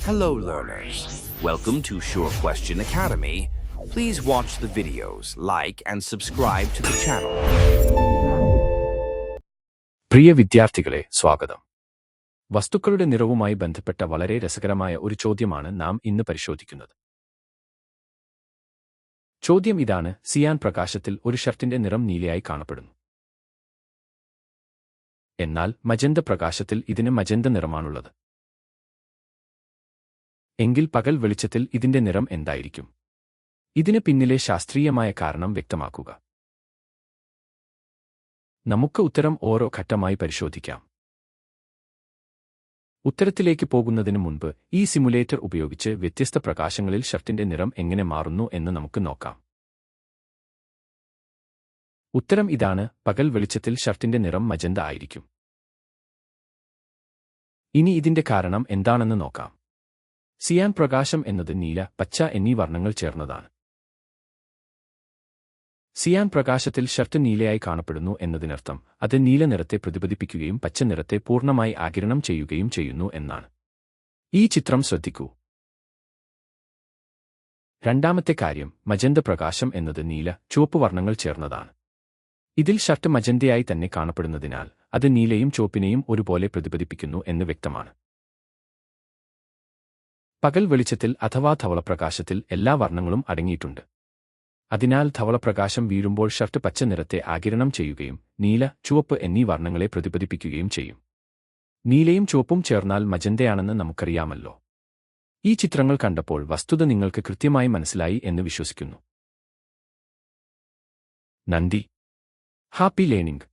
Hello learners, welcome to Sure Question Academy. Please watch the videos, like and subscribe to the channel. പ്രിയ വിദ്യാർത്ഥികളെ സ്വാഗതം. വസ്തുക്കളുടെ നിറവുമായി ബന്ധപ്പെട്ട വളരെ രസകരമായ ഒരു ചോദ്യമാണ് നാം ഇന്ന് പരിശോധിക്കുന്നത്. ചോദ്യം ഇതാണ്: സിയാൻ പ്രകാശത്തിൽ ഒരു ഷർട്ടിന്റെ നിറം നീലയായി കാണപ്പെടുന്നു. എന്നാൽ മജന്ത പ്രകാശത്തിൽ ഇതിന് മജന്ത നിറമാണുള്ളത്. എങ്കിൽ പകൽ വെളിച്ചത്തിൽ ഇതിന്റെ നിറം എന്തായിരിക്കും? ഇതിന് പിന്നിലെ ശാസ്ത്രീയമായ കാരണം വ്യക്തമാക്കുക. നമുക്ക് ഉത്തരം ഓരോ ഘട്ടമായി പരിശോധിക്കാം. ഉത്തരത്തിലേക്ക് പോകുന്നതിന് മുൻപ് ഈ സിമുലേറ്റർ ഉപയോഗിച്ച് വ്യത്യസ്ത പ്രകാശങ്ങളിൽ ഷർട്ടിന്റെ നിറം എങ്ങനെ മാറുന്നു എന്ന് നമുക്ക് നോക്കാം. ഉത്തരം ഇതാണ്: പകൽ വെളിച്ചത്തിൽ ഷർട്ടിന്റെ നിറം മജന്ത ആയിരിക്കും. ഇനി ഇതിന്റെ കാരണം എന്താണെന്ന് നോക്കാം. സിയാൻ പ്രകാശം എന്നത് നീല, പച്ച എന്നീ വർണ്ണങ്ങൾ ചേർന്നതാണ്. സിയാൻ പ്രകാശത്തിൽ ഷർട്ട് നീലയായി കാണപ്പെടുന്നു എന്നതിനർത്ഥം അത് നീല നിറത്തെ പ്രതിഫലിപ്പിക്കുകയും പച്ച നിറത്തെ പൂർണ്ണമായി ആഗിരണം ചെയ്യുകയും ചെയ്യുന്നു എന്നാണ്. ഈ ചിത്രം ശ്രദ്ധിക്കൂ. രണ്ടാമത്തെ കാര്യം, മജന്ത പ്രകാശം എന്നത് നീല, ചുവപ്പ് വർണ്ണങ്ങൾ ചേർന്നതാണ്. ഇതിൽ ഷർട്ട് മജന്തയായി തന്നെ കാണപ്പെടുന്നതിനാൽ അത് നീലയും ചുവപ്പിനെയും ഒരുപോലെ പ്രതിഫലിപ്പിക്കുന്നു എന്ന് വ്യക്തമാണ്. പകൽ വെളിച്ചത്തിൽ അഥവാ ധവളപ്രകാശത്തിൽ എല്ലാ വർണ്ണങ്ങളും അടങ്ങിയിട്ടുണ്ട്. അതിനാൽ ധവളപ്രകാശം വീഴുമ്പോൾ ഷർട്ട് പച്ച നിറത്തെ ആഗിരണം ചെയ്യുകയും നീല, ചുവപ്പ് എന്നീ വർണ്ണങ്ങളെ പ്രതിഫലിപ്പിക്കുകയും ചെയ്യും. നീലയും ചുവപ്പും ചേർന്നാൽ മജന്തയാണെന്ന് നമുക്കറിയാമല്ലോ. ഈ ചിത്രങ്ങൾ കണ്ടപ്പോൾ വസ്തുത നിങ്ങൾക്ക് കൃത്യമായി മനസ്സിലായി എന്ന് വിശ്വസിക്കുന്നു. നന്ദി. Happy learning.